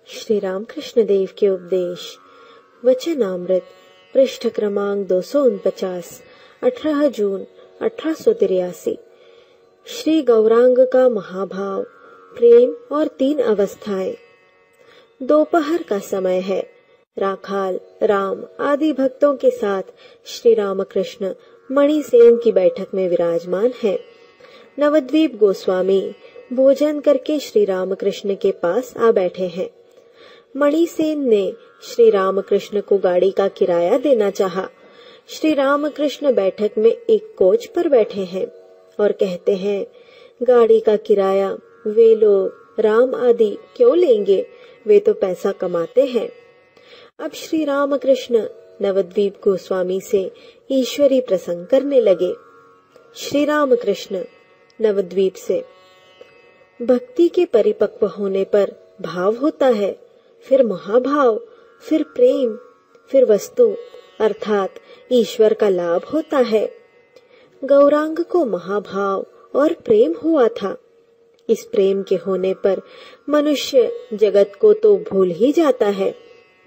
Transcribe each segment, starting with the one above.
श्री रामकृष्ण देव के उपदेश वचनामृत पृष्ठ क्रमांक 249 18 जून 1883। श्री गौरांग का महाभाव, प्रेम और 3 अवस्थाएं। दोपहर का समय है। राखाल, राम आदि भक्तों के साथ श्री रामकृष्ण मणिसेन की बैठक में विराजमान है। नवद्वीप गोस्वामी भोजन करके श्री रामकृष्ण के पास आ बैठे हैं। मणिसेन ने श्री रामकृष्ण को गाड़ी का किराया देना चाहा। श्री रामकृष्ण बैठक में एक कोच पर बैठे हैं और कहते हैं, गाड़ी का किराया वे लोग राम आदि क्यों लेंगे, वे तो पैसा कमाते हैं। अब श्री रामकृष्ण नवद्वीप गोस्वामी से ईश्वरी प्रसंग करने लगे। श्री रामकृष्ण नवद्वीप से, भक्ति के परिपक्व होने पर भाव होता है, फिर महाभाव, फिर प्रेम, फिर वस्तु अर्थात ईश्वर का लाभ होता है। गौरांग को महाभाव और प्रेम हुआ था। इस प्रेम के होने पर मनुष्य जगत को तो भूल ही जाता है,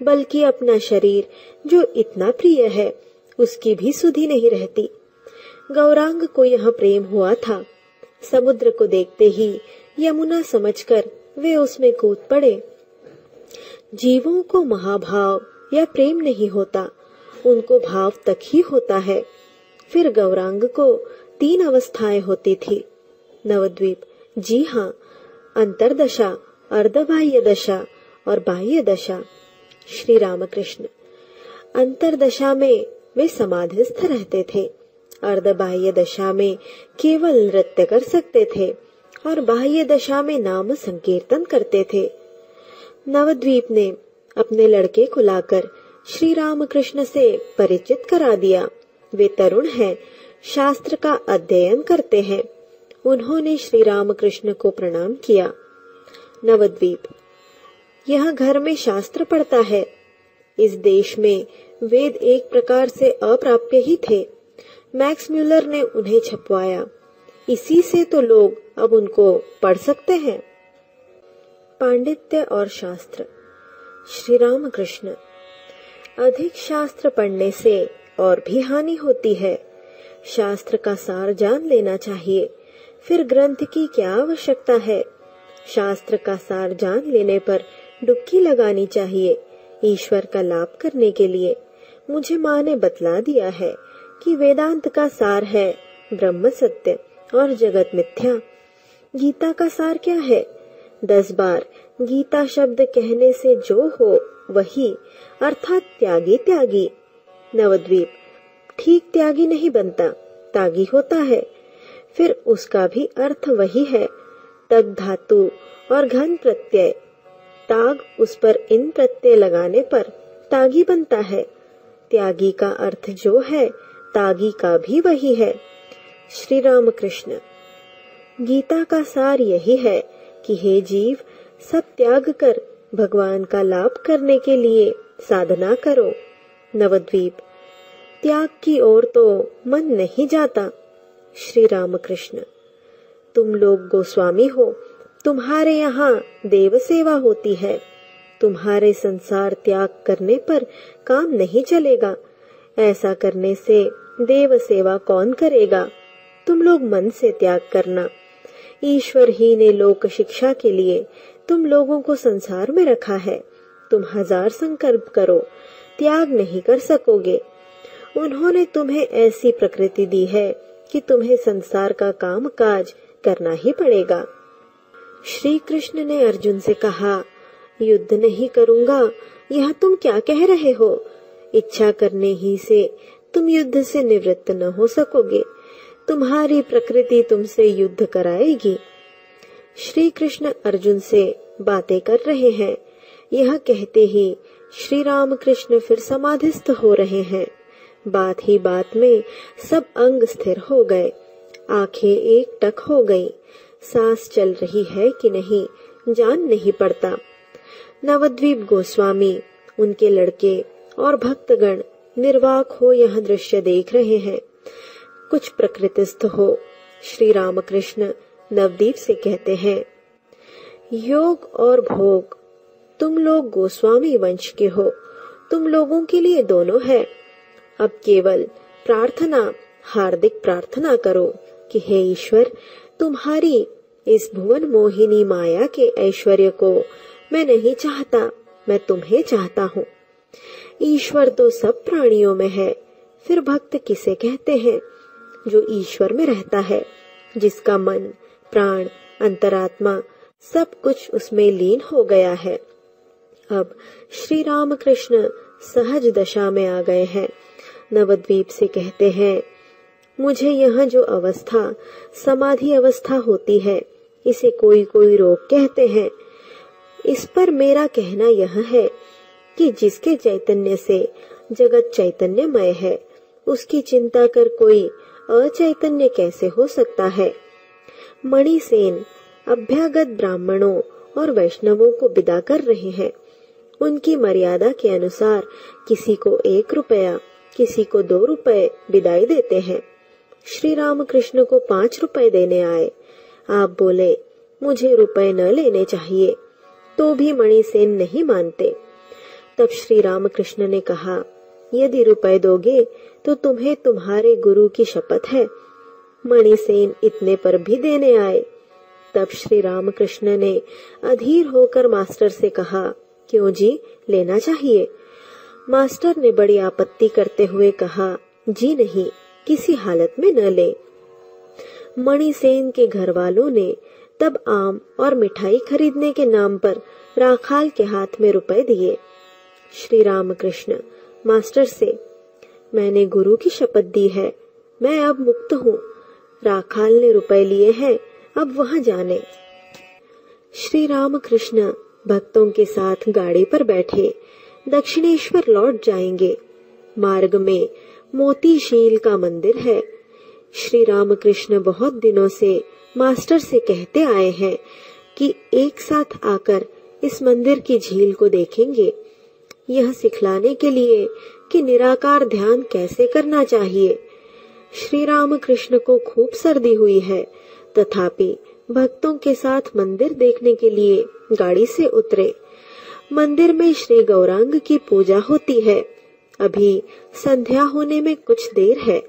बल्कि अपना शरीर जो इतना प्रिय है उसकी भी सुधि नहीं रहती। गौरांग को यह प्रेम हुआ था। समुद्र को देखते ही यमुना समझकर वे उसमें कूद पड़े। जीवों को महाभाव या प्रेम नहीं होता, उनको भाव तक ही होता है। फिर गौरांग को 3 अवस्थाएं होती थी। नवद्वीप, जी हाँ, अंतरदशा, अर्धबाह्य दशा और बाह्य दशा। श्री रामकृष्ण, अंतरदशा में वे समाधिस्थ रहते थे, अर्धबाह्य दशा में केवल नृत्य कर सकते थे और बाह्य दशा में नाम संकीर्तन करते थे। नवद्वीप ने अपने लड़के को लाकर श्री रामकृष्ण से परिचित करा दिया। वे तरुण हैं, शास्त्र का अध्ययन करते हैं। उन्होंने श्री रामकृष्ण को प्रणाम किया। नवद्वीप, यह घर में शास्त्र पढ़ता है। इस देश में वेद एक प्रकार से अप्राप्य ही थे। मैक्स म्यूलर ने उन्हें छपवाया, इसी से तो लोग अब उनको पढ़ सकते हैं। पांडित्य और शास्त्र। श्री रामकृष्ण, अधिक शास्त्र पढ़ने से और भी हानि होती है। शास्त्र का सार जान लेना चाहिए, फिर ग्रंथ की क्या आवश्यकता है। शास्त्र का सार जान लेने पर डुबकी लगानी चाहिए ईश्वर का लाभ करने के लिए। मुझे माँ ने बतला दिया है कि वेदांत का सार है ब्रह्म सत्य और जगत मिथ्या। गीता का सार क्या है? 10 बार गीता शब्द कहने से जो हो वही, अर्थात त्यागी त्यागी। नवद्वीप, ठीक त्यागी नहीं बनता, त्यागी होता है। फिर उसका भी अर्थ वही है, तग धातु और घन प्रत्यय। ताग उस पर इन प्रत्यय लगाने पर तागी बनता है। त्यागी का अर्थ जो है, तागी का भी वही है। श्री रामकृष्ण, गीता का सार यही है कि हे जीव, सब त्याग कर भगवान का लाभ करने के लिए साधना करो। नवद्वीप, त्याग की ओर तो मन नहीं जाता। श्री रामकृष्ण, तुम लोग गोस्वामी हो, तुम्हारे यहाँ देव सेवा होती है। तुम्हारे संसार त्याग करने पर काम नहीं चलेगा। ऐसा करने से देव सेवा कौन करेगा? तुम लोग मन से त्याग करना। ईश्वर ही ने लोक शिक्षा के लिए तुम लोगों को संसार में रखा है। तुम 1000 संकल्प करो, त्याग नहीं कर सकोगे। उन्होंने तुम्हें ऐसी प्रकृति दी है कि तुम्हें संसार का काम काज करना ही पड़ेगा। श्री कृष्ण ने अर्जुन से कहा, युद्ध नहीं करूंगा, यह तुम क्या कह रहे हो? इच्छा करने ही से तुम युद्ध से निवृत्त न हो सकोगे। तुम्हारी प्रकृति तुमसे युद्ध कराएगी। श्री कृष्ण अर्जुन से बातें कर रहे हैं। यह कहते ही श्री रामकृष्ण फिर समाधिस्थ हो रहे हैं। बात ही बात में सब अंग स्थिर हो गए, आंखें एक टक हो गई। सांस चल रही है कि नहीं जान नहीं पड़ता। नवद्वीप गोस्वामी, उनके लड़के और भक्तगण निर्वाक हो यह दृश्य देख रहे हैं। कुछ प्रकृतिस्थ हो। श्री रामकृष्ण नवदीप से कहते हैं, योग और भोग तुम लोग गोस्वामी वंश के हो, तुम लोगों के लिए दोनों है। अब केवल प्रार्थना, हार्दिक प्रार्थना करो कि हे ईश्वर, तुम्हारी इस भुवन मोहिनी माया के ऐश्वर्य को मैं नहीं चाहता, मैं तुम्हें चाहता हूँ। ईश्वर तो सब प्राणियों में है, फिर भक्त किसे कहते हैं? जो ईश्वर में रहता है, जिसका मन, प्राण, अंतरात्मा सब कुछ उसमें लीन हो गया है। अब श्री राम कृष्ण सहज दशा में आ गए हैं। नवद्वीप से कहते हैं, मुझे यह जो अवस्था समाधि अवस्था होती है, इसे कोई कोई रोग कहते हैं। इस पर मेरा कहना यह है कि जिसके चैतन्य से जगत चैतन्यमय है, उसकी चिंता कर कोई अचैतन्य कैसे हो सकता है। मणिसेन अभ्यागत ब्राह्मणों और वैष्णवों को विदा कर रहे हैं। उनकी मर्यादा के अनुसार किसी को 1 रुपया, किसी को 2 रुपए विदाई देते हैं। श्री राम कृष्ण को 5 रुपए देने आए। आप बोले, मुझे रुपए न लेने चाहिए, तो भी मणिसेन नहीं मानते। तब श्री राम कृष्ण ने कहा, यदि रुपए दोगे तो तुम्हें तुम्हारे गुरु की शपथ है। मणिसेन इतने पर भी देने आए। तब श्री राम कृष्ण ने अधीर होकर मास्टर से कहा, क्यों जी, लेना चाहिए? मास्टर ने बड़ी आपत्ति करते हुए कहा, जी नहीं, किसी हालत में न ले। मणिसेन के घर वालों ने तब आम और मिठाई खरीदने के नाम पर राखाल के हाथ में रुपए दिए। श्री राम कृष्ण मास्टर से, मैंने गुरु की शपथ दी है, मैं अब मुक्त हूँ। राखाल ने रुपए लिए हैं, अब वहां जाने। श्री राम कृष्ण भक्तों के साथ गाड़ी पर बैठे दक्षिणेश्वर लौट जाएंगे। मार्ग में मोतीशील का मंदिर है। श्री राम कृष्ण बहुत दिनों से मास्टर से कहते आए हैं कि एक साथ आकर इस मंदिर की झील को देखेंगे, यह सिखलाने के लिए कि निराकार ध्यान कैसे करना चाहिए। श्री राम कृष्ण को खूब सर्दी हुई है, तथापि भक्तों के साथ मंदिर देखने के लिए गाड़ी से उतरे। मंदिर में श्री गौरांग की पूजा होती है। अभी संध्या होने में कुछ देर है।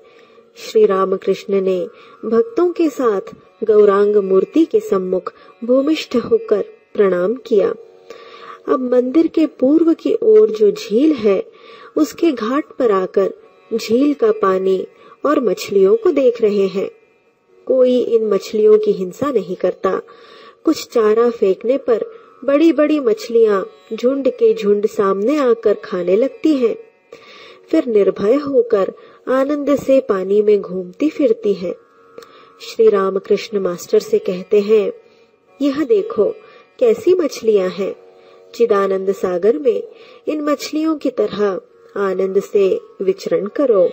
श्री राम कृष्ण ने भक्तों के साथ गौरांग मूर्ति के सम्मुख भूमिष्ठ होकर प्रणाम किया। अब मंदिर के पूर्व की ओर जो झील है, उसके घाट पर आकर झील का पानी और मछलियों को देख रहे हैं। कोई इन मछलियों की हिंसा नहीं करता। कुछ चारा फेंकने पर बड़ी बड़ी मछलियां झुंड के झुंड सामने आकर खाने लगती हैं, फिर निर्भय होकर आनंद से पानी में घूमती फिरती हैं। श्री राम कृष्ण मास्टर से कहते हैं, यह देखो कैसी मछलियां हैं। चिदानंद सागर में इन मछलियों की तरह आनंद से विचरण करो।